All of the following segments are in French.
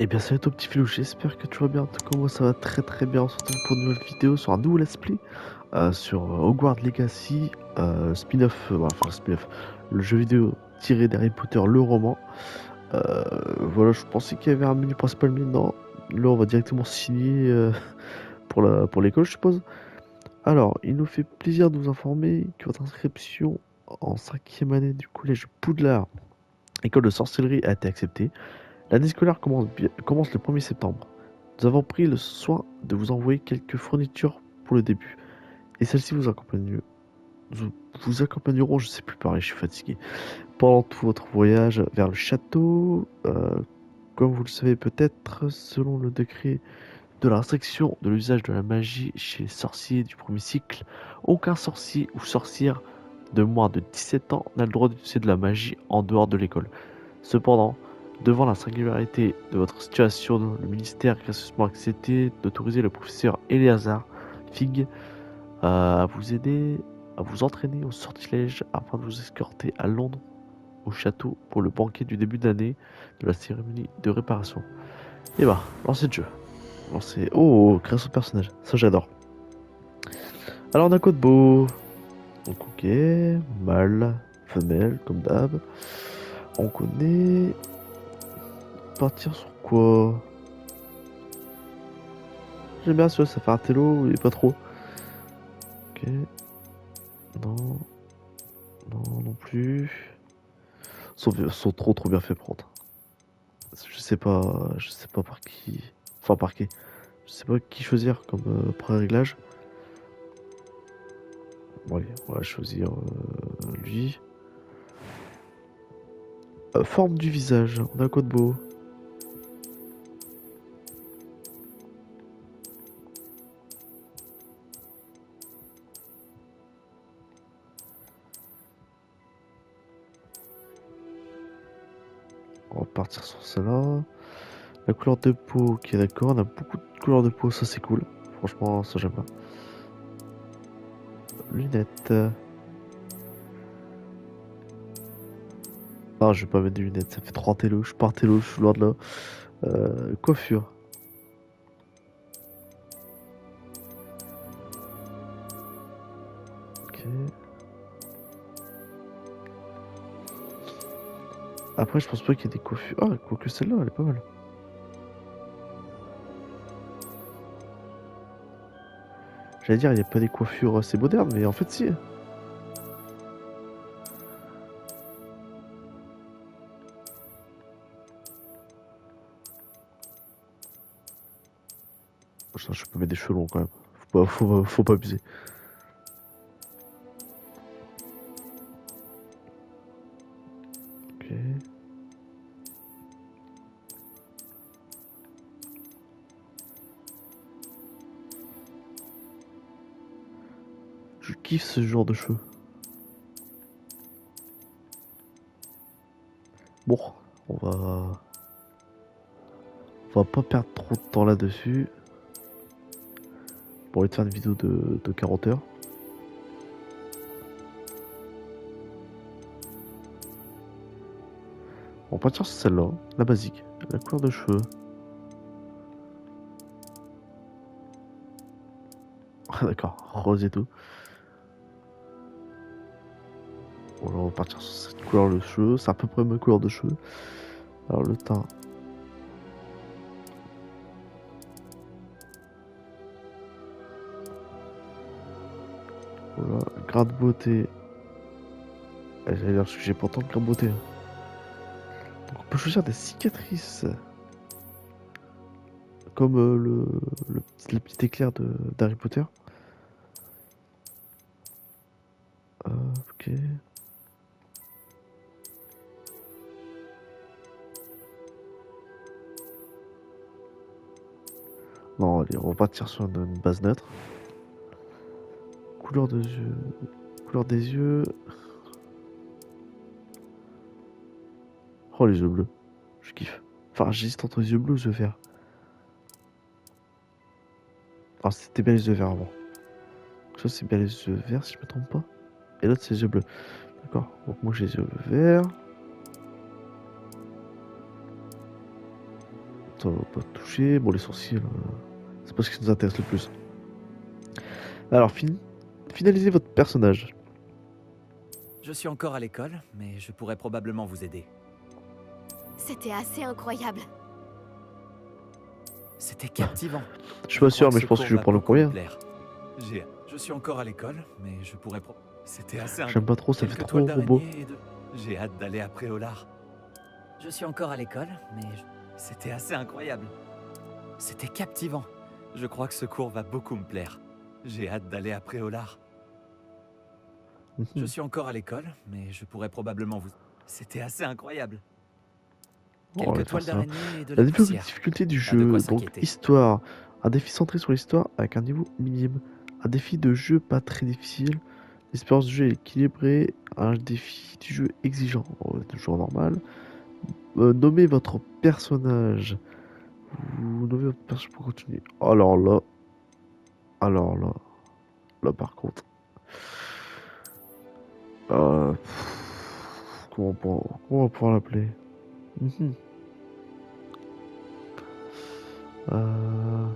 Eh bien salut ton petit filou, j'espère que tu vas bien. En tout cas moi ça va très bien. On se retrouve pour une nouvelle vidéo sur un nouveau let's play sur Hogwarts Legacy spin-off, enfin spin-off, le jeu vidéo tiré d'Harry Potter, le roman. Voilà, je pensais qu'il y avait un menu principal, mais non. Là on va directement signer pour l'école, je suppose. Alors, il nous fait plaisir de vous informer que votre inscription en 5e année du collège Poudlard, école de sorcellerie, a été acceptée. L'année scolaire commence le 1er septembre. Nous avons pris le soin de vous envoyer quelques fournitures pour le début. Et celles-ci vous accompagneront, je sais plus parler, je suis fatigué, pendant tout votre voyage vers le château. Comme vous le savez peut-être, selon le décret de la restriction de l'usage de la magie chez les sorciers du premier cycle, aucun sorcier ou sorcière de moins de 17 ans n'a le droit d'utiliser de la magie en dehors de l'école. Cependant, devant la singularité de votre situation, le ministère a gracieusement accepté d'autoriser le professeur Eleazar Fig à vous aider, à vous entraîner au sortilège afin de vous escorter à Londres au château pour le banquet du début d'année de la cérémonie de réparation. Et bah, lancez le jeu. Lancez... Oh, création de personnage, ça j'adore. Alors on a quoi de beau? Donc ok, mâle, femelle, comme d'hab. On connaît... Partir sur quoi? J'aime bien ça, ça fait un télo et pas trop. Ok. Non. Non plus. Sont trop bien fait prendre. Je sais pas par qui. Enfin par qui. Je sais pas qui choisir comme pré-réglage. Bon allez, on va choisir lui. Forme du visage, on a quoi de beau? On va partir sur celle-là. La couleur de peau, ok d'accord, on a beaucoup de couleurs de peau, ça c'est cool. Franchement, ça j'aime pas. Lunettes. Non, je vais pas mettre des lunettes, ça fait trop télo, je suis pas un télo, je suis loin de là. Coiffure. Ok. Après, je pense pas qu'il y ait des coiffures. Ah, quoique celle-là, elle est pas mal. J'allais dire, il n'y a pas des coiffures assez modernes, mais en fait, si. Putain, je peux mettre des cheveux longs quand même. Faut pas abuser. Ok. Je kiffe ce genre de cheveux. Bon, on va... On va pas perdre trop de temps là-dessus. Pour aller te faire une vidéo de 40 heures. On va partir sur celle-là, la basique. La couleur de cheveux. Ah d'accord, rose et tout. Bon, là, on va partir sur cette couleur de cheveux. C'est à peu près ma couleur de cheveux. Alors le teint. Voilà, grain de beauté. J'allais dire que j'ai pas tant de grain de beauté. Donc on peut choisir des cicatrices. Comme le petit éclair d'Harry Potter. Ok. Non, allez, on va partir sur une base neutre. Couleur de yeux. Couleur des yeux. Oh, les yeux bleus. Je kiffe. Enfin, j'hésite entre les yeux bleus ou les yeux verts. Ah, c'était bien les yeux verts avant. Ça, c'est bien les yeux verts si je me trompe pas. et l'autre c'est les yeux bleus. D'accord. Donc moi j'ai les yeux verts. Ça va pas toucher. Bon, les sourcils, c'est pas ce qui nous intéresse le plus. Alors, finalisez votre personnage. Je suis encore à l'école, mais je pourrais probablement vous aider. C'était assez incroyable. C'était captivant. Je suis pas sûr, crois mais ce je pense que cours je vais va prendre le beaucoup me premier. plaire. Je suis encore à l'école, mais je pourrais... C'était assez J'aime pas trop, ça fait Quelques trop toiles robot. d'araignée et de... J'ai hâte d'aller à Préolard. Je suis encore à l'école, mais... C'était assez incroyable. C'était captivant. Je crois que ce cours va beaucoup me plaire. J'ai hâte d'aller à Préolard. Je suis encore à l'école, mais je pourrais probablement vous... C'était assez incroyable. Oh, on va Quelques faire toiles ça. d'araignée et de La la poussière. difficulté du Pas de jeu, quoi donc s'inquiéter. histoire. Un défi centré sur l'histoire avec un niveau minime. Un défi de jeu pas très difficile. L'expérience du jeu est équilibrée. Un défi du jeu exigeant. Toujours normal. Nommez votre personnage. Vous nommez votre personnage pour continuer. Alors là. Alors là. Là par contre. Comment on va pouvoir l'appeler? Mhm. Euh,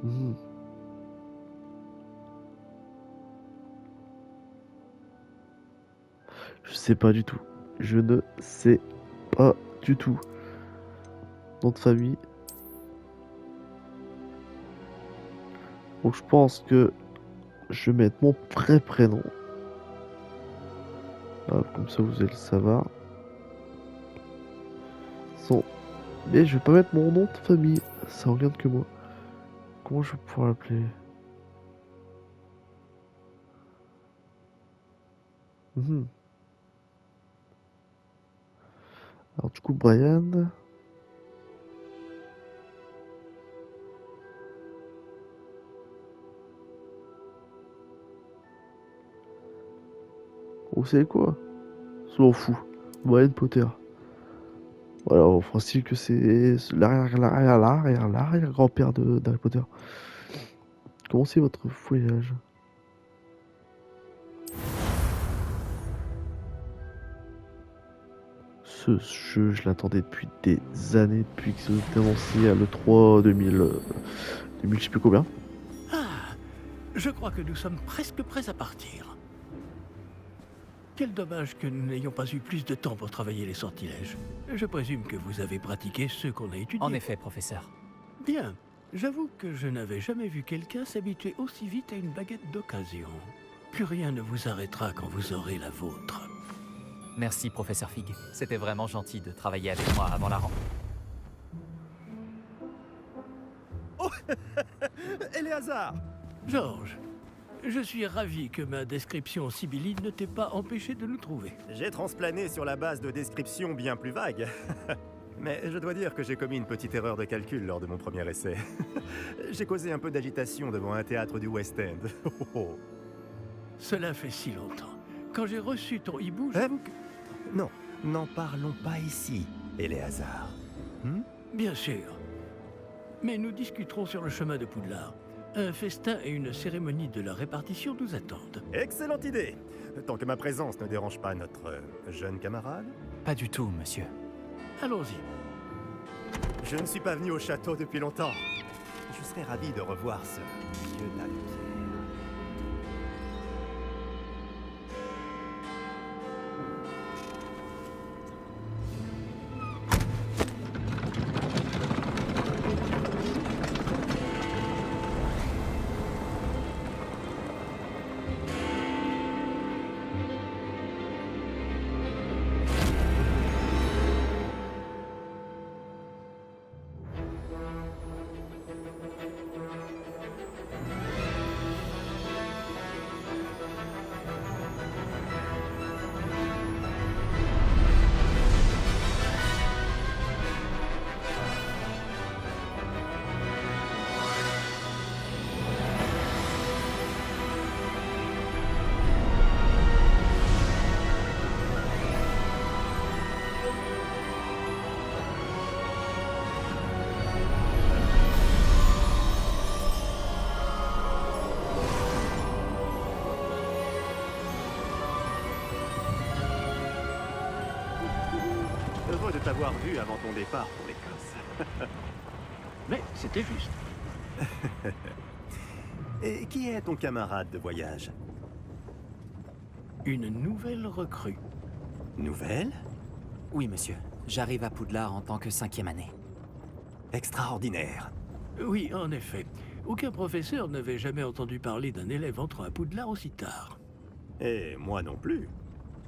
mhm. Je sais pas du tout. Je ne sais pas du tout. Nom de famille. Donc je pense que je vais mettre mon vrai prénom. Hop, comme ça vous allez le savoir. Mais je vais pas mettre mon nom de famille. Ça regarde que moi. Comment je vais pouvoir l'appeler? Mhm. Alors du coup Brian. Vous savez quoi? S'en fout. Brian Potter. Voilà, on fera style que c'est l'arrière-grand-père d'Harry Potter. Comment c'est votre voyage? Ce jeu, je l'attendais depuis des années, depuis qu'ils ont été annoncés à l'E3 2000, je sais plus combien. Ah, je crois que nous sommes presque prêts à partir. Quel dommage que nous n'ayons pas eu plus de temps pour travailler les sortilèges. Je présume que vous avez pratiqué ceux qu'on a étudiés. En effet, professeur. Bien. J'avoue que je n'avais jamais vu quelqu'un s'habituer aussi vite à une baguette d'occasion. Plus rien ne vous arrêtera quand vous aurez la vôtre. Merci, professeur Fig. C'était vraiment gentil de travailler avec moi avant la rentrée. Éléazar! Georges, je suis ravi que ma description sibylline ne t'ait pas empêché de nous trouver. J'ai transplané sur la base de descriptions bien plus vagues. Mais je dois dire que j'ai commis une petite erreur de calcul lors de mon premier essai. J'ai causé un peu d'agitation devant un théâtre du West End. Cela fait si longtemps. Quand j'ai reçu ton hibou, Hein? j'avoue que... Non, n'en parlons pas ici, Éléazar. Bien sûr. Mais nous discuterons sur le chemin de Poudlard. Un festin et une cérémonie de la répartition nous attendent. Excellente idée! Tant que ma présence ne dérange pas notre jeune camarade. Pas du tout, monsieur. Allons-y. Je ne suis pas venu au château depuis longtemps. Je serais ravi de revoir ce vieux tas de pierre. t'avoir vu avant ton départ pour l'Écosse. Mais c'était juste. Et qui est ton camarade de voyage? Une nouvelle recrue. Nouvelle? Oui, monsieur. J'arrive à Poudlard en tant que 5e année. Extraordinaire. Oui, en effet. Aucun professeur n'avait jamais entendu parler d'un élève entrant à Poudlard aussi tard. Et moi non plus.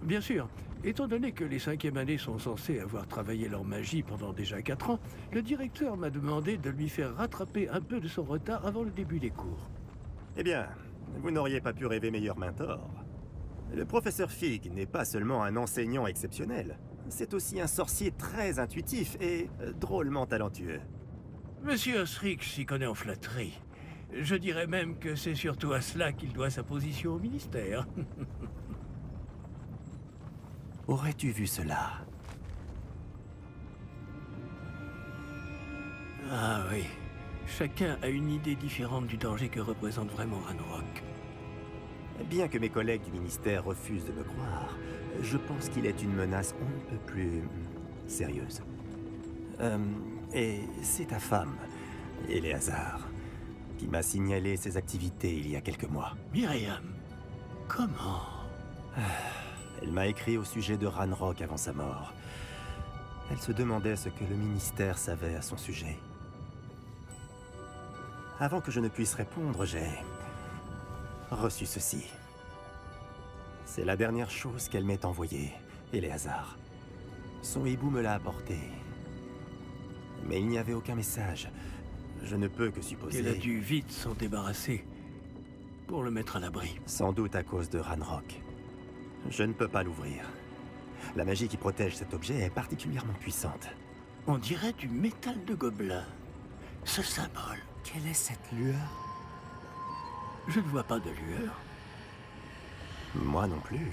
Bien sûr, étant donné que les 5e années sont censées avoir travaillé leur magie pendant déjà 4 ans, le directeur m'a demandé de lui faire rattraper un peu de son retard avant le début des cours. Eh bien, vous n'auriez pas pu rêver meilleur mentor. Le professeur Fig n'est pas seulement un enseignant exceptionnel, c'est aussi un sorcier très intuitif et drôlement talentueux. Monsieur Osric s'y connaît en flatterie. Je dirais même que c'est surtout à cela qu'il doit sa position au ministère. Aurais-tu vu cela? Ah oui, chacun a une idée différente du danger que représente vraiment Ranrock. Bien que mes collègues du ministère refusent de me croire, je pense qu'il est une menace on ne peut plus sérieuse. Et c'est ta femme, Éléazar, qui m'a signalé ses activités il y a quelques mois. Myriam, comment? Elle m'a écrit au sujet de Ranrock avant sa mort. Elle se demandait ce que le ministère savait à son sujet. Avant que je ne puisse répondre, j'ai reçu ceci. C'est la dernière chose qu'elle m'ait envoyée, Éléazar. Son hibou me l'a apporté. Mais il n'y avait aucun message. Je ne peux que supposer... Elle a dû vite s'en débarrasser pour le mettre à l'abri. Sans doute à cause de Ranrock. Je ne peux pas l'ouvrir. La magie qui protège cet objet est particulièrement puissante. On dirait du métal de gobelin. Ce symbole. Quelle est cette lueur? Je ne vois pas de lueur. Moi non plus.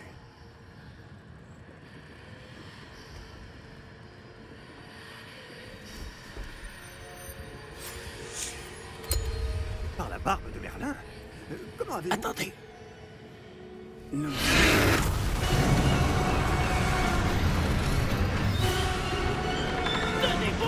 Par la barbe de Merlin? Comment avez-vous... Attendez. Nous... Tenez bon!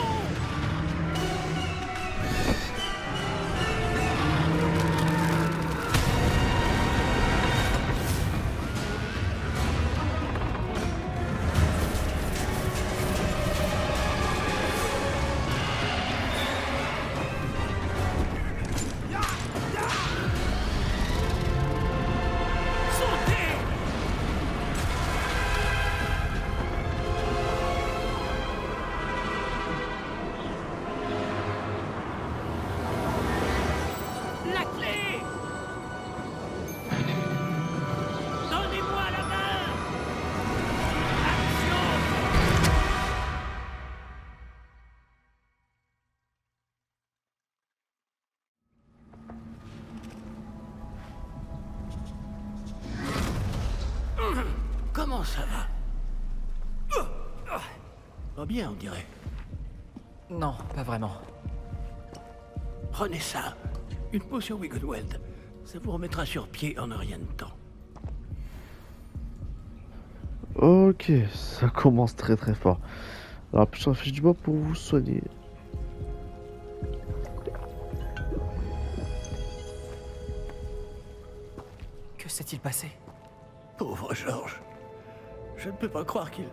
La clé! Donnez-moi la main! Action! Comment ça va? Pas bien, on dirait. Non, pas vraiment. Prenez ça. Une potion Wiggleweld. Ça vous remettra sur pied en un rien de temps. Ok, ça commence très très fort. Alors, plus fiche du bois pour vous soigner. Que s'est-il passé? Pauvre Georges. Je ne peux pas croire qu'il...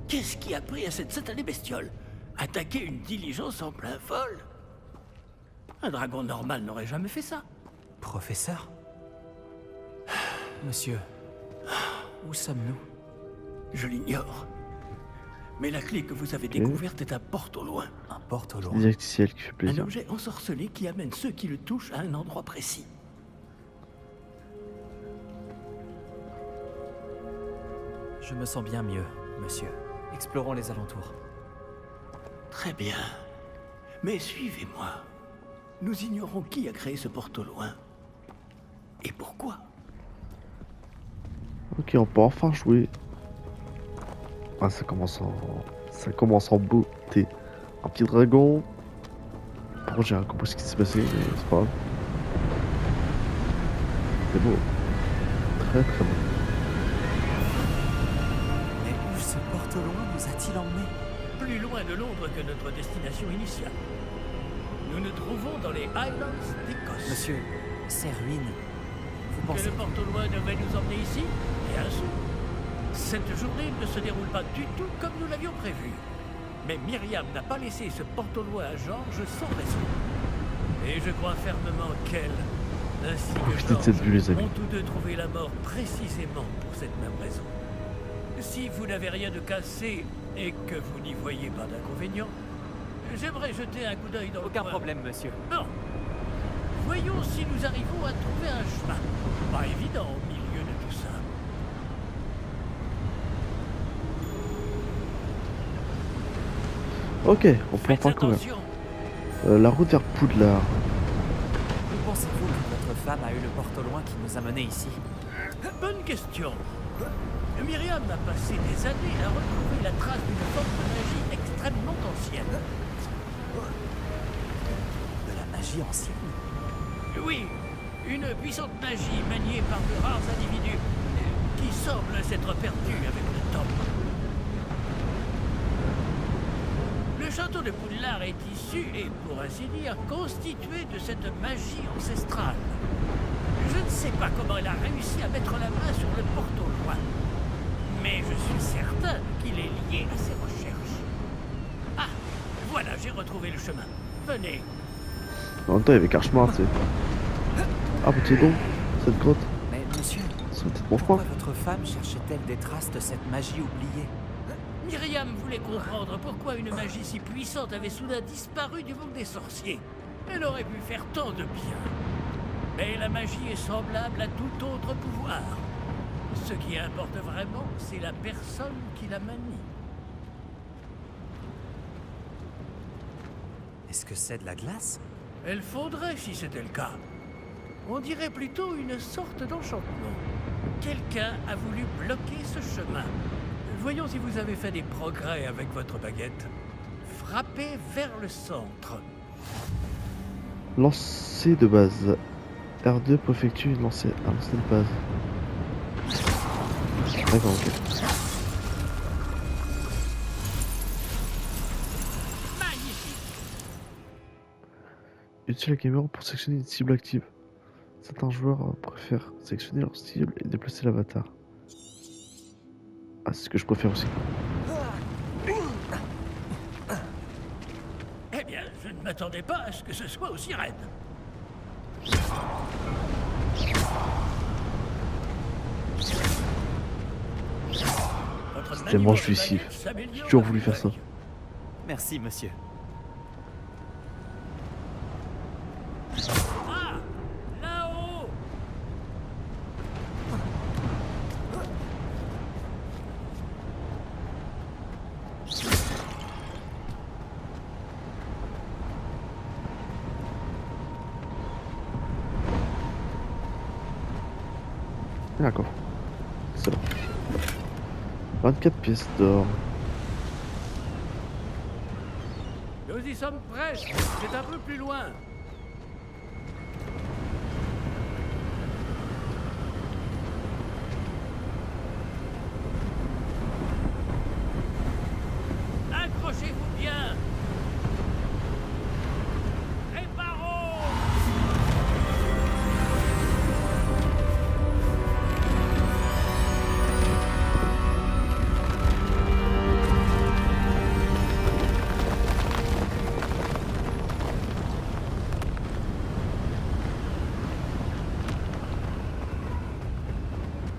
Qu'est-ce qui a pris à cette satanée bestiole? Attaquer une diligence en plein vol? Un dragon normal n'aurait jamais fait ça. Professeur? Monsieur, où sommes-nous? Je l'ignore. Mais la clé que vous avez découverte est un porte au loin. Un porte au loin. Didacticiel qui fait Un plaisir. objet ensorcelé qui amène ceux qui le touchent à un endroit précis. Je me sens bien mieux, monsieur. Explorons les alentours. Très bien. Mais suivez-moi. Nous ignorons qui a créé ce porte au loin. Et pourquoi? Ok, on peut enfin jouer. Ah, ça commence en beauté. Un petit dragon. Bon, j'ai rien compris ce qui s'est passé, mais c'est pas grave. C'est beau. Très très beau. Mais où ce porte au loin nous a-t-il l'emmener? Plus loin de Londres que notre destination initiale. Nous nous trouvons dans les Highlands d'Écosse. Monsieur, ces ruines, vous Que pensez... le porte-au-loin devait nous emmener ici? Bien sûr. Cette journée ne se déroule pas du tout comme nous l'avions prévu. Mais Myriam n'a pas laissé ce porte-au-loin à George sans raison. Et je crois fermement qu'elle, ainsi Profitez de que cette vue, les George, amis. ont tous deux trouvé la mort précisément pour cette même raison. Si vous n'avez rien de cassé et que vous n'y voyez pas d'inconvénient, j'aimerais jeter un coup d'œil dans le Aucun coin. problème, monsieur. Bon. Voyons si nous arrivons à trouver un chemin. Pas évident au milieu de tout ça. Ok, on prend Faites pas quand même. attention. La route vers Poudlard. Où pensez-vous que votre femme a eu le porte-au-loin qui nous a menés ici? Bonne question. Myriam a passé des années à retrouver la trace d'une forme de magie extrêmement ancienne. De la magie ancienne? Oui, une puissante magie maniée par de rares individus qui semble s'être perdue avec le temps. Le château de Poudlard est issu et, pour ainsi dire, constitué de cette magie ancestrale. Je ne sais pas comment elle a réussi à mettre la main sur le porte-au-loin, mais je suis certain qu'il est lié à ses recherches. Ah, voilà, j'ai retrouvé le chemin. Venez. En même temps, il y avait qu'un chemin, tu sais. Ah, bah, tiens donc, cette grotte. Mais monsieur, Ça va peut-être mon pourquoi frein. votre femme cherchait-elle des traces de cette magie oubliée? Myriam voulait comprendre pourquoi une magie si puissante avait soudain disparu du monde des sorciers. Elle aurait pu faire tant de bien. Mais la magie est semblable à tout autre pouvoir. Ce qui importe vraiment, c'est la personne qui la manie. Est-ce que c'est de la glace? Elle faudrait si c'était le cas. On dirait plutôt une sorte d'enchantement. Quelqu'un a voulu bloquer ce chemin. Voyons si vous avez fait des progrès avec votre baguette. Frappez vers le centre. Lancer de base. R2 pour effectuer une lancée. Un lancer de base. D'accord, ok. Magnifique! Utilisez la caméra pour sélectionner une cible active. Certains joueurs préfèrent sélectionner leur cible et déplacer l'avatar. Ah, c'est ce que je préfère aussi. Eh bien, je ne m'attendais pas à ce que ce soit aussi raide. Votre tellement maniement de jouissif. baguette s'améliore J'ai toujours à voulu vue faire ça. d'œil. Merci, monsieur. Ah! Là-haut! D'accord. Excellent. 24 pièces d'or. Nous y sommes presque. C'est un peu plus loin. Accrochez-vous bien. Réparons.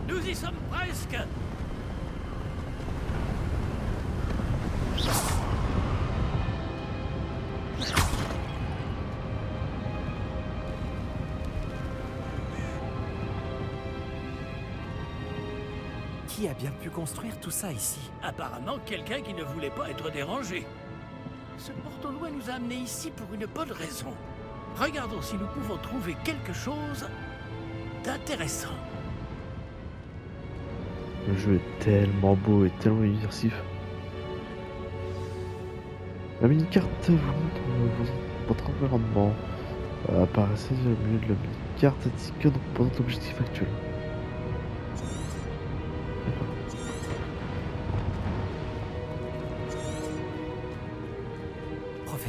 Nous y sommes presque. Qui a bien pu construire tout ça ici? Apparemment, quelqu'un qui ne voulait pas être dérangé. Ce porte-au-loin nous a amenés ici pour une bonne raison. Regardons si nous pouvons trouver quelque chose d'intéressant. Le jeu est tellement beau et tellement immersif. La mini-carte vous montre votre environnement. Apparaissez au milieu de la mini-carte indique que représente l'objectif actuel.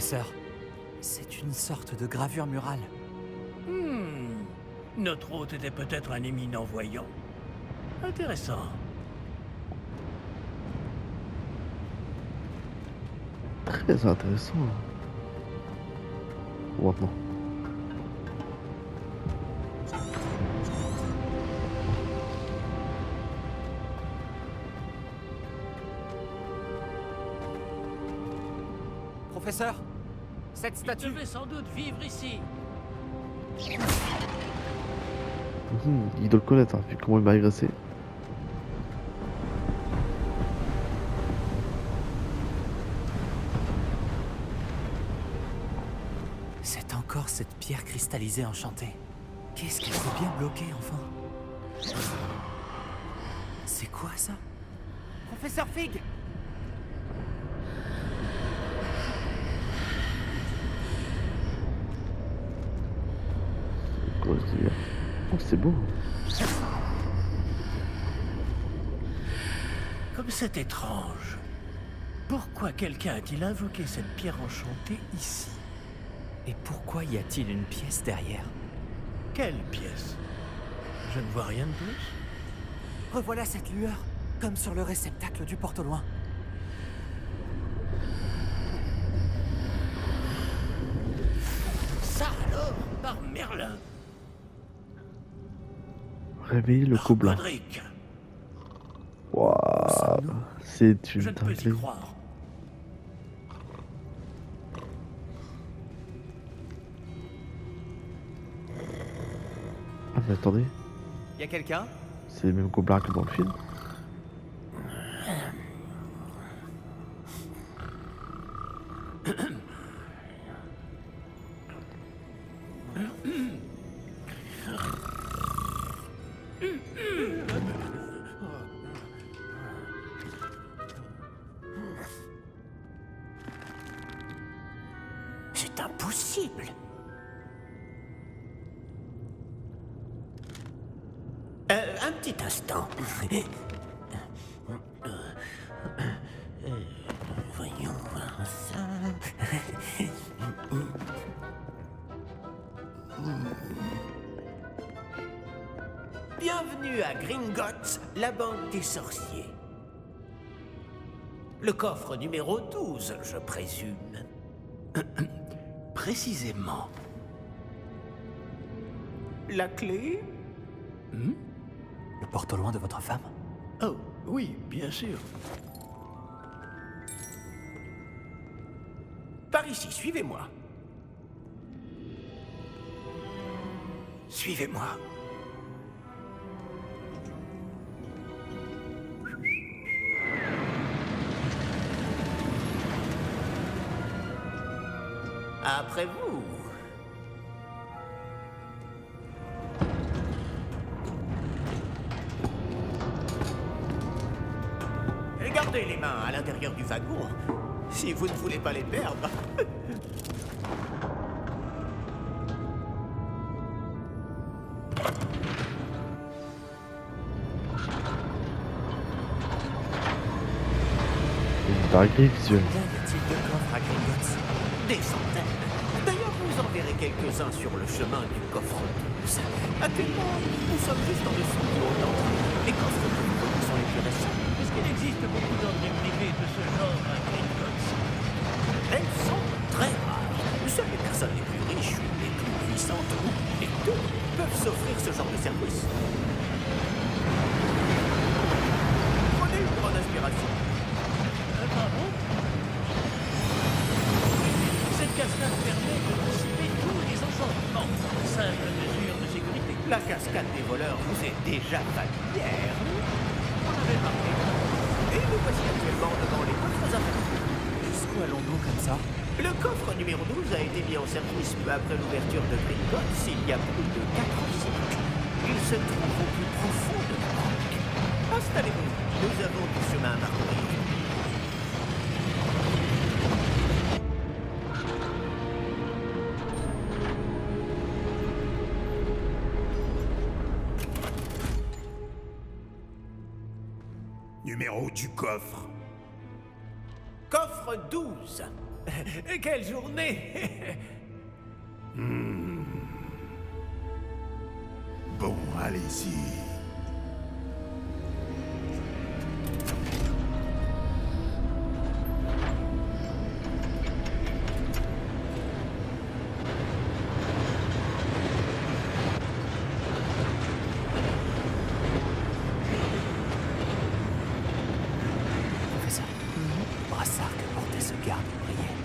professeur. C'est une sorte de gravure murale. Notre hôte était peut-être un éminent voyant. Intéressant. Très intéressant. Maintenant. Professeur, cette Il statue... devait sans doute vivre ici. Il doit le connaître, hein, vu comment il m'a agressé. C'est encore cette pierre cristallisée enchantée. Qu'est-ce qu'elle s'est bien bloquée, enfin? C'est quoi, ça? Professeur Fig! Quoi, oh, c'est beau. Comme c'est étrange. Pourquoi quelqu'un a-t-il invoqué cette pierre enchantée ici? Et pourquoi y a-t-il une pièce derrière? Quelle pièce? Je ne vois rien de plus. Revoilà cette lueur, comme sur le réceptacle du porte au loin. Ça alors, par Merlin. Réveiller le gobelin. Roderick, Waouh, c'est une je ne peux y dinguerie. croire. Ah mais attendez, Y a quelqu'un? c'est les mêmes gobelins que dans le film. C'est impossible. Un petit instant. Voyons voir ça. Bienvenue à Gringotts, la banque des sorciers. Le coffre numéro 12, je présume. Précisément. La clé? Le porte au loin de votre femme? Oh, oui, bien sûr. Par ici, suivez-moi. Suivez-moi. Après vous. Et gardez les mains à l'intérieur du wagon, si vous ne voulez pas les perdre. Une dinguerie visuelle. Combien y a-t-il de coffres à Gringotts? Des centaines. D'ailleurs, vous en verrez quelques-uns sur le chemin du coffre 12. Actuellement, nous sommes juste en dessous du haut d'entrée. Les coffres que vous voyez sont les plus récents. Puisqu'il existe beaucoup d'entrées privées de ce genre à Gringotts. Elles sont très rares. Seules les personnes les plus riches ou les plus puissantes, ou les deux, peuvent s'offrir ce genre de service. Prenez une grande inspiration. Pardon? Cette cascade permet de dissiper tous les enchantements. Simple mesure de sécurité. La cascade des voleurs vous est déjà familière. On avait parlé. Et nous voici actuellement devant les coffres infernaux. Jusqu'où allons-nous comme ça? Le coffre numéro 12 a été mis en service peu après l'ouverture de Gringotts il y a plus de 4 siècles. Il se trouve au plus profond de la banque. Installez-vous. Nous avons du chemin à parcourir. Numéro du coffre. Coffre 12. Quelle journée! Bon, allez-y. Professeur, le brassard que portait ce garde brillait.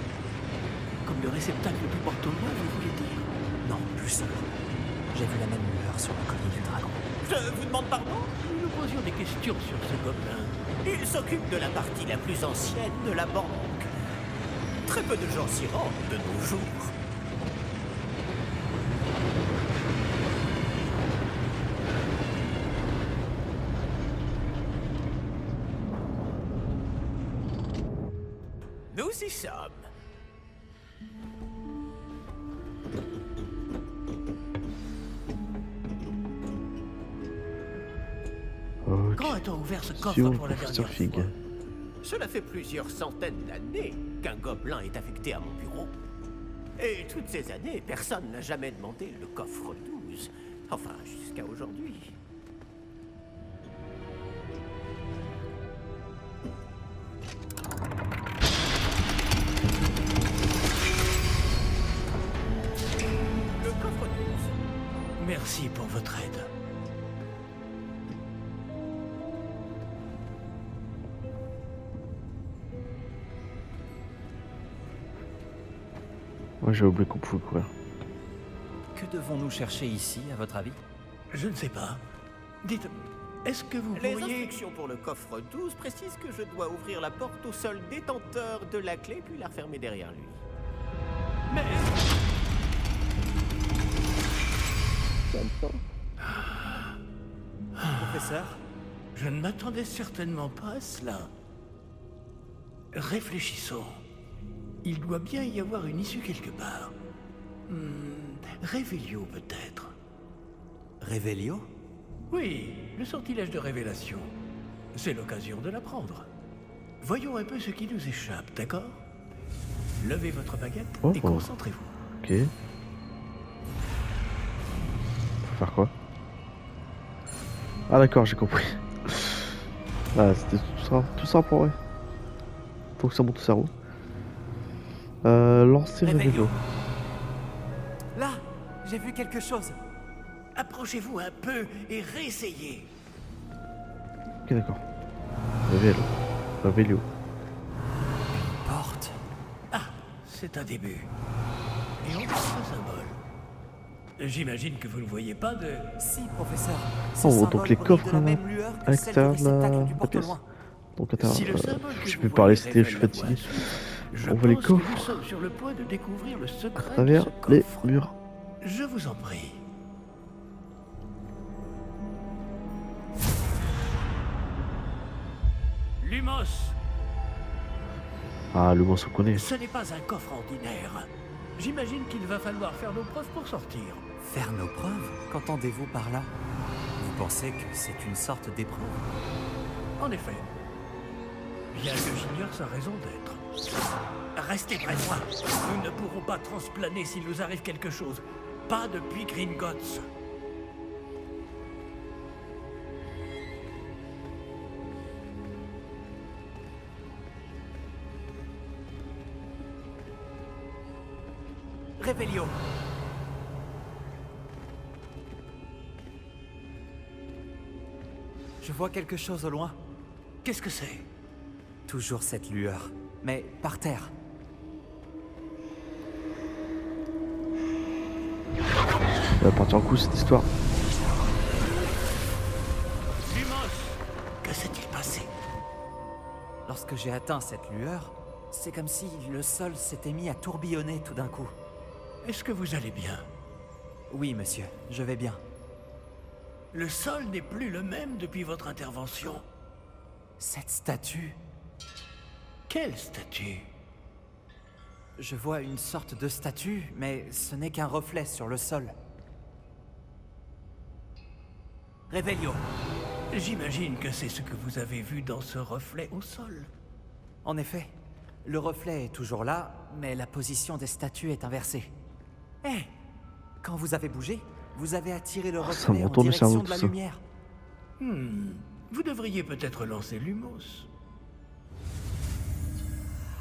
Comme le réceptacle du porte-loin, vous voulez dire? Non, plus sobre. J'ai vu la même lueur sur la colline du dragon. Je vous demande pardon? Nous nous posions des questions sur ce gobelin. Il s'occupe de la partie la plus ancienne de la banque. Très peu de gens s'y rendent de nos jours. Nous y sommes. Ok. Quand a-t-on ouvert ce coffre Suivons le pour la professeur dernière Fig. fois? Cela fait plusieurs centaines d'années qu'un gobelin est affecté à mon bureau. Et toutes ces années, personne n'a jamais demandé le coffre 12. Enfin, jusqu'à aujourd'hui. Le coffre 12. Merci pour votre aide. Moi j'ai oublié qu'on pouvait courir. Que devons-nous chercher ici, à votre avis? Je ne sais pas. Dites, est-ce que vous Les pourriez... instructions pour le coffre 12 précisent que je dois ouvrir la porte au seul détenteur de la clé puis la refermer derrière lui. Mais... Professeur? Je ne m'attendais certainement pas à cela. Réfléchissons. Il doit bien y avoir une issue quelque part. Révélio peut-être. Révélio? Oui, le sortilège de révélation. C'est l'occasion de l'apprendre. Voyons un peu ce qui nous échappe, d'accord? Levez votre baguette Oh. et concentrez-vous. Ok. Faut faire quoi? Ah d'accord, j'ai compris. Ah, c'était tout ça pour vrai. Faut que ça monte au cerveau. Lancer le vélo. Là, j'ai vu quelque chose. Approchez-vous un peu et réessayez. Ok d'accord. Le vélo. Le vélo. Porte. Ah, c'est un début. Et on voit ce symbole. J'imagine que vous ne voyez pas de... Si, professeur. Oh, donc les coffres de la là, même lueur à que celle du l'extérieur de réceptacle du la pièce. porte-loin. Donc attends, Si le symbole que je vous vais parler, voyez c'était, je suis révèle la fatigué. voie à suivre, je On voit les pense que coffres. nous sommes sur le point de découvrir le secret À de travers ce les coffre. murs. Je vous en prie. Lumos, Ah, le mot se connaît. ce n'est pas un coffre ordinaire. J'imagine qu'il va falloir faire nos preuves pour sortir. Faire nos preuves? Qu'entendez-vous par là? Vous pensez que c'est une sorte d'épreuve? En effet. Bien que j'ignore sa raison d'être. Restez près de moi. Nous ne pourrons pas transplaner s'il nous arrive quelque chose. Pas depuis Gringotts. Révélio. Je vois quelque chose au loin. Qu'est-ce que c'est? Toujours cette lueur, mais par terre. Ça va partir en coup cette histoire. Lumos, que s'est-il passé? Lorsque j'ai atteint cette lueur, c'est comme si le sol s'était mis à tourbillonner tout d'un coup. Est-ce que vous allez bien? Oui, monsieur, je vais bien. Le sol n'est plus le même depuis votre intervention. Cette statue, Quelle statue? je vois une sorte de statue, mais ce n'est qu'un reflet sur le sol. Révélio. J'imagine que c'est ce que vous avez vu dans ce reflet au sol. En effet, Le reflet est toujours là, mais la position des statues est inversée. Hé! Quand vous avez bougé, vous avez attiré le Ça me reflet en retourne le cerveau, direction de tout la ça. lumière. Vous devriez peut-être lancer Lumos.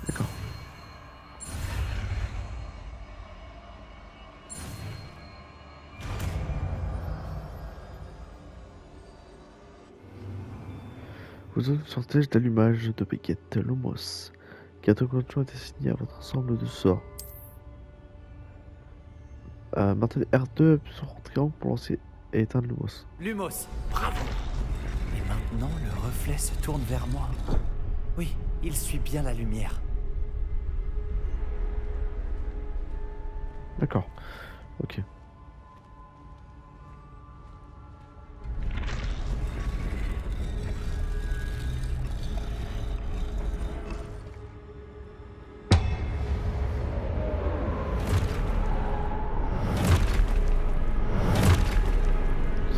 D'accord. Vous avez le sortilège d'allumage de Beckett, Lumos. 4 conditions est assigné à votre ensemble de sorts. Maintenez R2 sur triangle pour lancer et éteindre Lumos. Lumos, bravo! Et maintenant, le reflet se tourne vers moi. Oui, il suit bien la lumière. D'accord. Ok.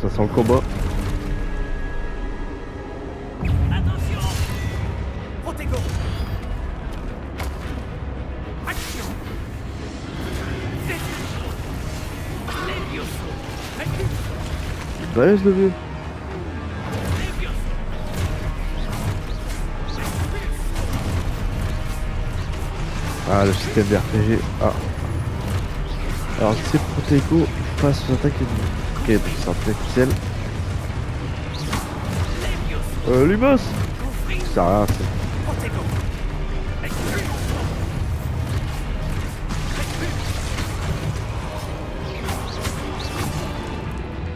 Ça sent le combat. Attention! Protego! Action! Ouais, je l'ai vu. Ah, le système d'RPG. Ah. Alors, c'est Protego face aux attaques ennemies. Ok, donc c'est un attaque ciel. Lumos! Ça sert à rien, c'est. Protego!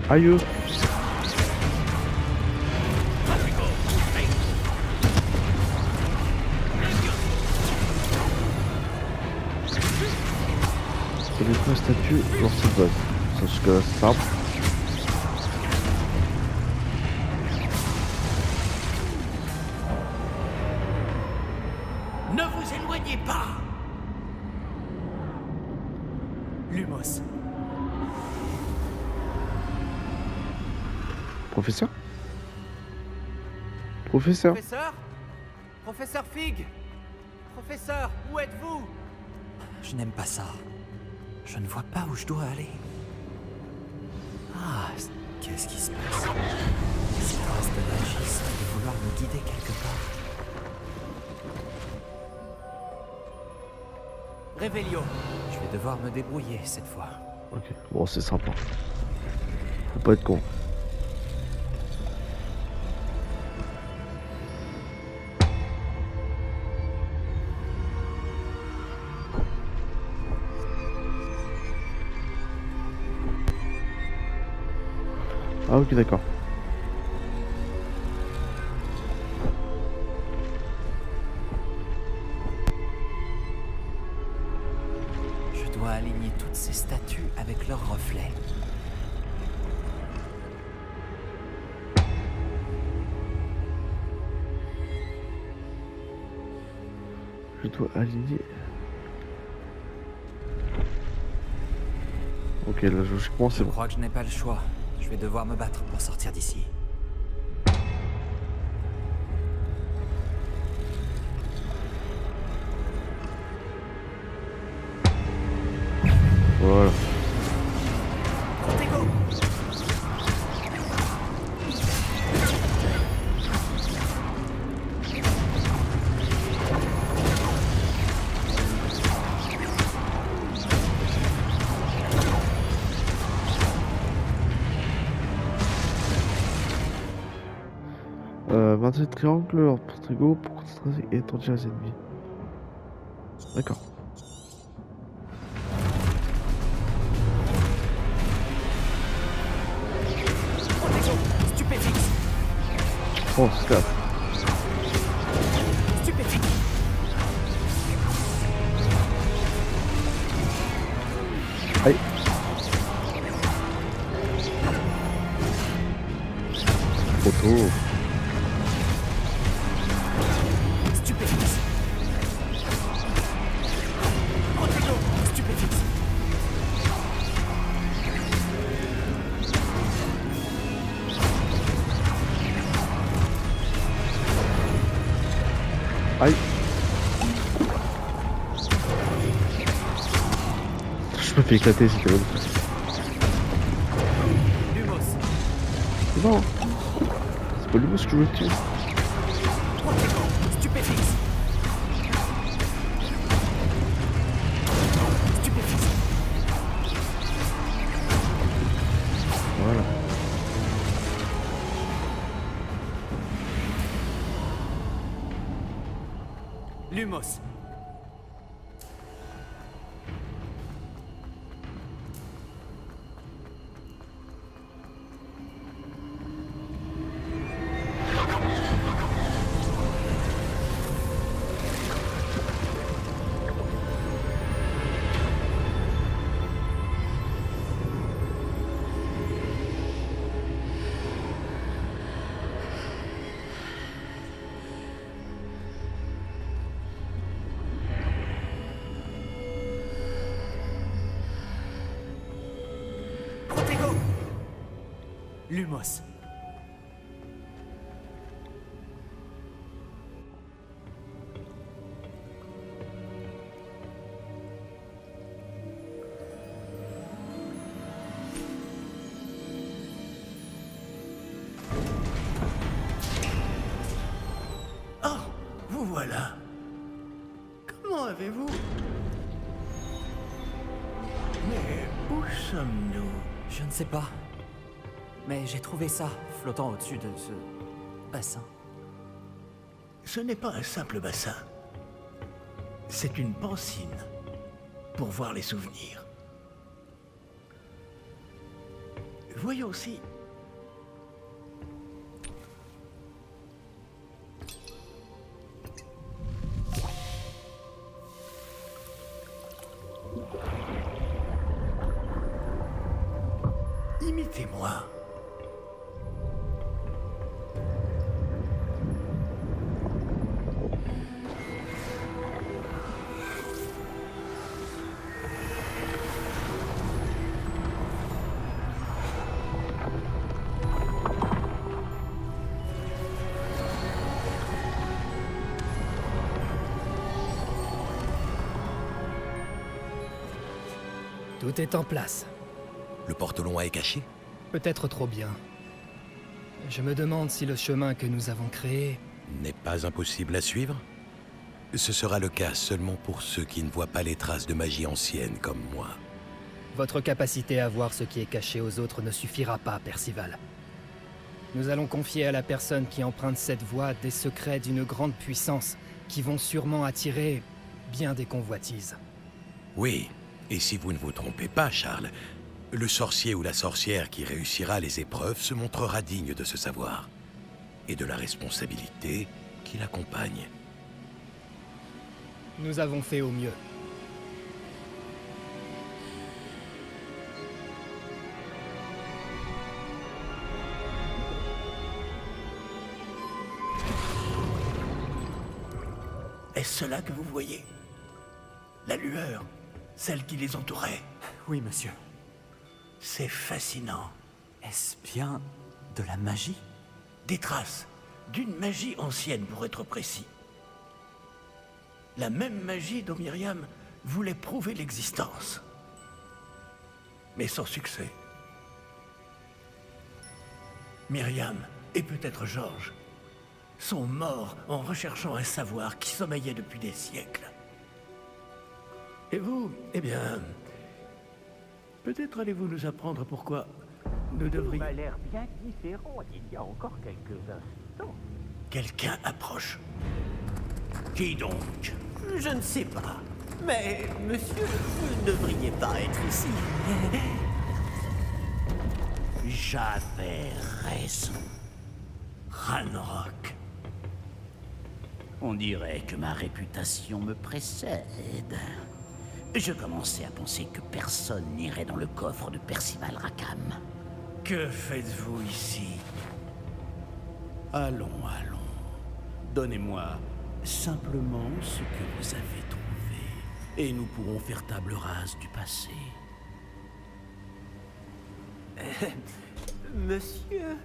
Aïe! C'est des fois statue lancer le buzz. Ça, jusque là, c'est simple. Ne vous éloignez pas! Lumos. Professeur? Professeur? Professeur? Professeur Fig? Professeur, où êtes-vous? Je n'aime pas ça. Je ne vois pas où je dois aller. Ah, qu'est-ce qui se passe? Cette race de magie semble vouloir me guider quelque part. Révélio. Je vais devoir me débrouiller cette fois. Ok, bon, c'est sympa. Faut pas être con. Ah ok, d'accord. Je dois aligner toutes ces statues avec leurs reflets. Je dois aligner. Ok, là, logiquement, c'est Je bon. crois que je n'ai pas le choix. Je vais devoir me battre pour sortir d'ici. Voilà. Protego. Maintenez le triangle en Protego pour concentrer et étourdir les ennemis. D'accord. Protego. Stupéfix. Oh, snap. Stupéfix. Aïe. Auto. Stupéfix. Protego. Stupéfix. Aïe. fais éclater si tu veux. Lumos, Non, c'est pas Lumos que je veux tuer. Protego, Stupéfixe. Stupéfixe. Voilà. Lumos. Protego. Lumos. Oh, vous voilà. Comment avez-vous... Mais où sommes-nous? Je ne sais pas. Mais j'ai trouvé ça flottant au-dessus de ce bassin. Ce n'est pas un simple bassin. C'est une pancine pour voir les souvenirs. Voyons si... Imitez-moi. Tout est en place. Le porte-long est caché? Peut-être trop bien. Je me demande si le chemin que nous avons créé... N'est pas impossible à suivre? Ce sera le cas seulement pour ceux qui ne voient pas les traces de magie ancienne comme moi. Votre capacité à voir ce qui est caché aux autres ne suffira pas, Percival. Nous allons confier à la personne qui emprunte cette voie des secrets d'une grande puissance qui vont sûrement attirer bien des convoitises. Oui, et si vous ne vous trompez pas, Charles, le sorcier ou la sorcière qui réussira les épreuves se montrera digne de ce savoir et de la responsabilité qui l'accompagne. Nous avons fait au mieux. Est-ce cela que vous voyez? La lueur, celle qui les entourait. Oui, monsieur. C'est fascinant. Est-ce bien de la magie? Des traces d'une magie ancienne, pour être précis. La même magie dont Myriam voulait prouver l'existence. Mais sans succès. Myriam, et peut-être Georges, sont morts en recherchant un savoir qui sommeillait depuis des siècles. Et vous, eh bien... peut-être allez-vous nous apprendre pourquoi nous devrions... a l'air bien différent il y a encore quelques instants. Quelqu'un approche. Qui donc? Je ne sais pas. Mais, monsieur, vous ne devriez pas être ici. J'avais raison. Ranrock. On dirait que ma réputation me précède. Je commençais à penser que personne n'irait dans le coffre de Percival Rackham. Que faites-vous ici? Allons. Donnez-moi simplement ce que vous avez trouvé, et nous pourrons faire table rase du passé. Monsieur,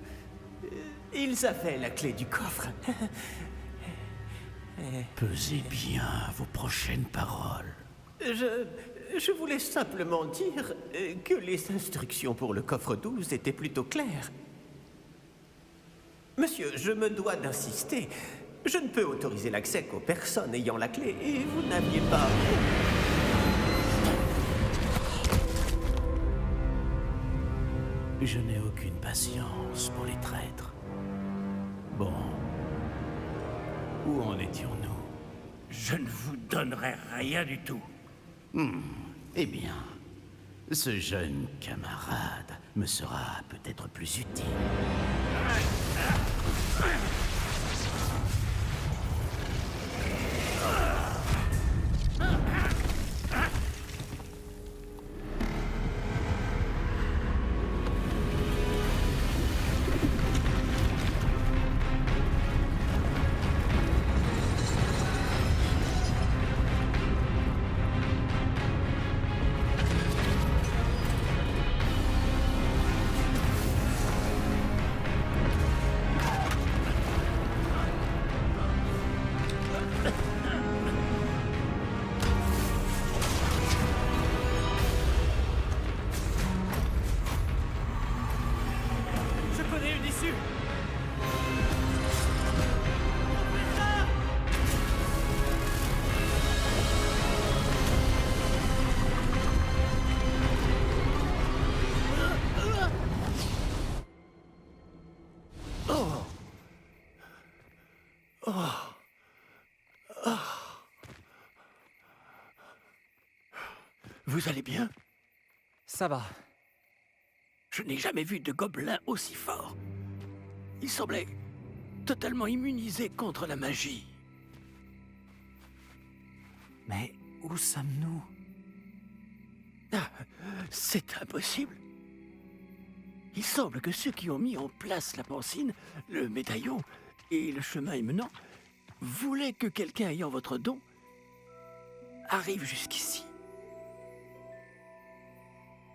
ils avaient la clé du coffre. Pesez bien vos prochaines paroles. Je voulais simplement dire que les instructions pour le coffre 12 étaient plutôt claires. Monsieur, je me dois d'insister. Je ne peux autoriser l'accès qu'aux personnes ayant la clé, et vous n'aviez pas... Je n'ai aucune patience pour les traîtres. Bon. Où en étions-nous? Je ne vous donnerai rien du tout. Eh bien, ce jeune camarade me sera peut-être plus utile. Je connais une issue. Vous allez bien? Ça va. Je n'ai jamais vu de gobelin aussi fort. Il semblait totalement immunisé contre la magie. Mais où sommes-nous? Ah, c'est impossible. Il semble que ceux qui ont mis en place la pancine, le médaillon et le chemin émenant voulaient que quelqu'un ayant votre don arrive jusqu'ici.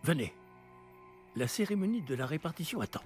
Venez. La cérémonie de la répartition attend.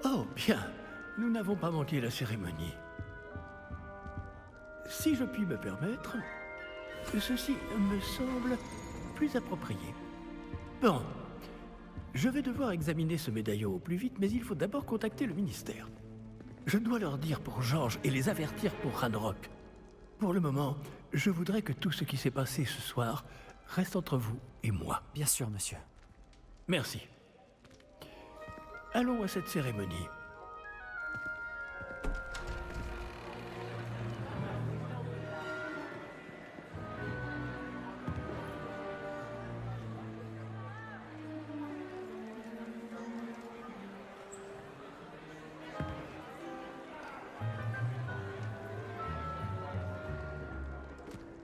Oh, bien. Nous n'avons pas manqué la cérémonie. Si je puis me permettre, ceci me semble plus approprié. Bon. Je vais devoir examiner ce médaillon au plus vite, mais il faut d'abord contacter le ministère. Je dois leur dire pour Georges et les avertir pour Ranrock. Pour le moment, je voudrais que tout ce qui s'est passé ce soir reste entre vous et moi. Bien sûr, monsieur. Merci. Allons à cette cérémonie.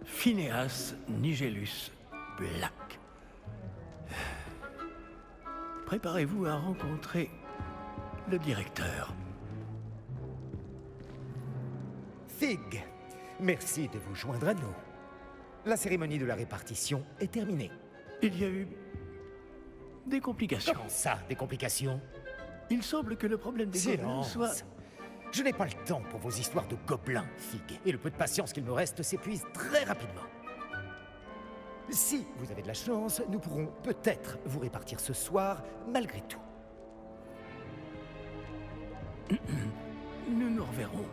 Phineas Nigellus Black. Préparez-vous à rencontrer le directeur. Fig, merci de vous joindre à nous. La cérémonie de la répartition est terminée. Il y a eu des complications. Comment ça, des complications? Il semble que le problème des gobelins Silence. soit... Je n'ai pas le temps pour vos histoires de gobelins, Fig, et le peu de patience qu'il me reste s'épuise très rapidement. Si vous avez de la chance, nous pourrons peut-être vous répartir ce soir, malgré tout. Nous nous reverrons.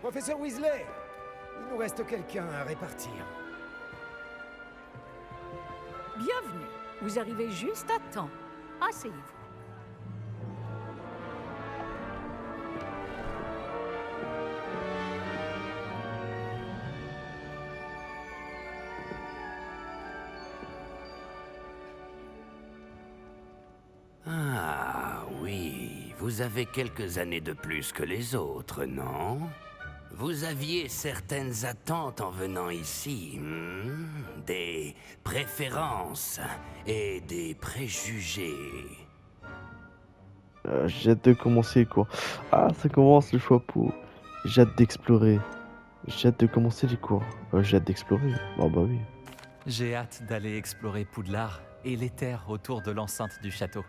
Professeur Weasley, il nous reste quelqu'un à répartir. Bienvenue. Vous arrivez juste à temps. Asseyez-vous. Ah oui, vous avez quelques années de plus que les autres, non? Vous aviez certaines attentes en venant ici, des préférences et des préjugés. J'ai hâte de commencer les cours. Ah, ça commence le chapeau. J'ai hâte d'explorer. J'ai hâte de commencer les cours. J'ai hâte d'explorer. Ah bah oui. J'ai hâte d'aller explorer Poudlard et les terres autour de l'enceinte du château.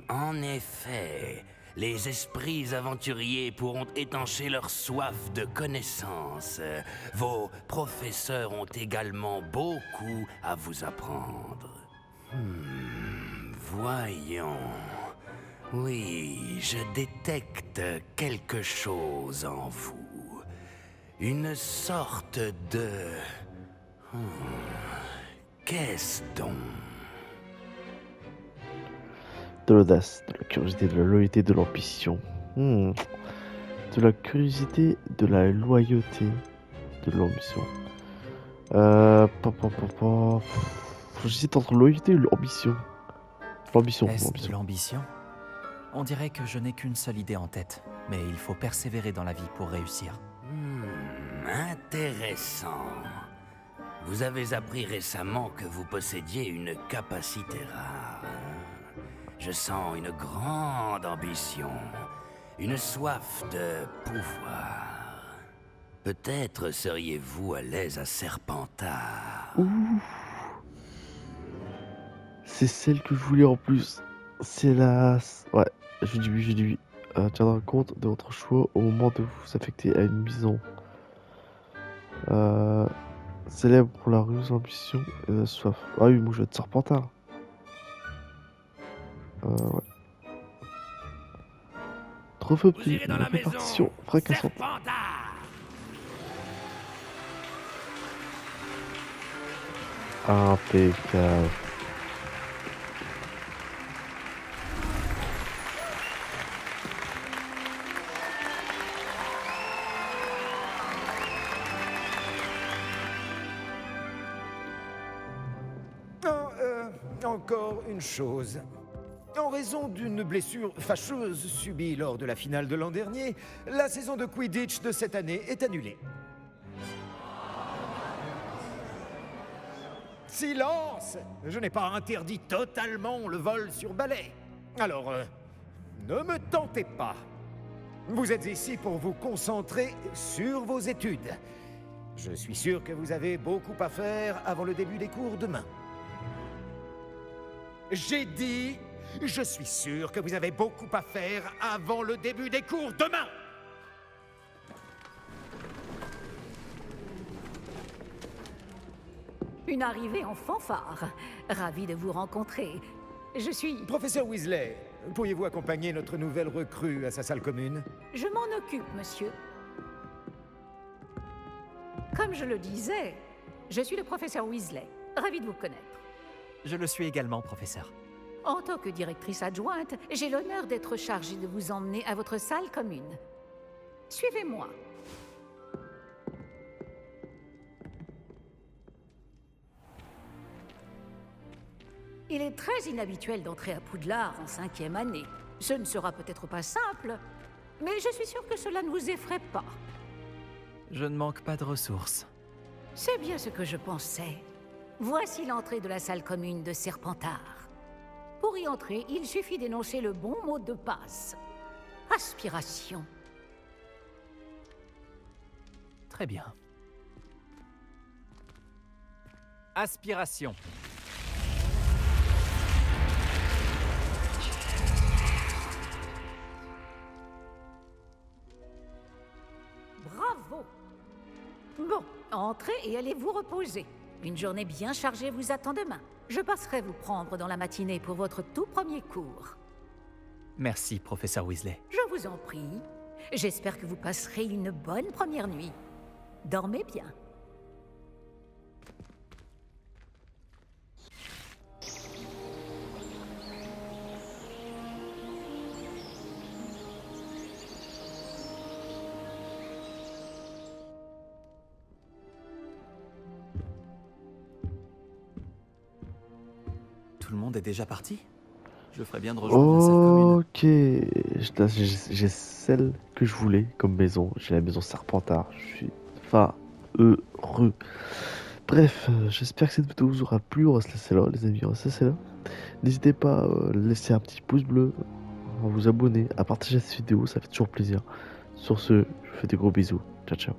En effet, les esprits aventuriers pourront étancher leur soif de connaissances. Vos professeurs ont également beaucoup à vous apprendre. Voyons. Oui, je détecte quelque chose en vous. Une sorte de... Qu'est-ce donc? De l'audace, de la curiosité, de la loyauté, de l'ambition. De la curiosité, de la loyauté, de l'ambition. J'hésite entre loyauté et l'ambition. L'ambition. Est-ce de l'ambition? On dirait que je n'ai qu'une seule idée en tête, mais il faut persévérer dans la vie pour réussir. Intéressant. Vous avez appris récemment que vous possédiez une capacité rare. Je sens une grande ambition, une soif de pouvoir. Peut-être seriez-vous à l'aise à Serpentard. C'est celle que je voulais en plus. C'est la... Ouais, j'ai dit oui. Tiendra compte de votre choix au moment de vous affecter à une maison. Célèbre pour la ruse, l'ambition et la soif. Ah oui, moi je vais être Serpentard. Ouais. Trophée obtenu, une répartition fracassante. Impeccable. Encore une chose. En raison d'une blessure fâcheuse subie lors de la finale de l'an dernier, la saison de Quidditch de cette année est annulée. Silence! Je n'ai pas interdit totalement le vol sur balai. Alors, ne me tentez pas. Vous êtes ici pour vous concentrer sur vos études. Je suis sûr que vous avez beaucoup à faire avant le début des cours demain. J'ai dit, je suis sûr que vous avez beaucoup à faire avant le début des cours demain. Une arrivée en fanfare. Ravi de vous rencontrer. Je suis... Professeur Weasley, pourriez-vous accompagner notre nouvelle recrue à sa salle commune? Je m'en occupe, monsieur. Comme je le disais, je suis le professeur Weasley. Ravi de vous connaître. Je le suis également, professeur. En tant que directrice adjointe, j'ai l'honneur d'être chargée de vous emmener à votre salle commune. Suivez-moi. Il est très inhabituel d'entrer à Poudlard en 5e année. Ce ne sera peut-être pas simple, mais je suis sûre que cela ne vous effraie pas. Je ne manque pas de ressources. C'est bien ce que je pensais. Voici l'entrée de la salle commune de Serpentard. Pour y entrer, il suffit d'énoncer le bon mot de passe. Aspiration. Très bien. Aspiration. Bravo! Bon, entrez et allez vous reposer. Une journée bien chargée vous attend demain. Je passerai vous prendre dans la matinée pour votre tout premier cours. Merci, professeur Weasley. Je vous en prie. J'espère que vous passerez une bonne première nuit. Dormez bien. Tout le monde est déjà parti? Je ferais bien de rejoindre la salle commune. Ok, là, j'ai celle que je voulais comme maison. J'ai la maison Serpentard. Je suis heureux. Bref, j'espère que cette vidéo vous aura plu. On va se laisser là, les amis. On va se laisser là. N'hésitez pas à laisser un petit pouce bleu, à vous abonner, à partager cette vidéo. Ça fait toujours plaisir. Sur ce, je vous fais des gros bisous. Ciao, ciao.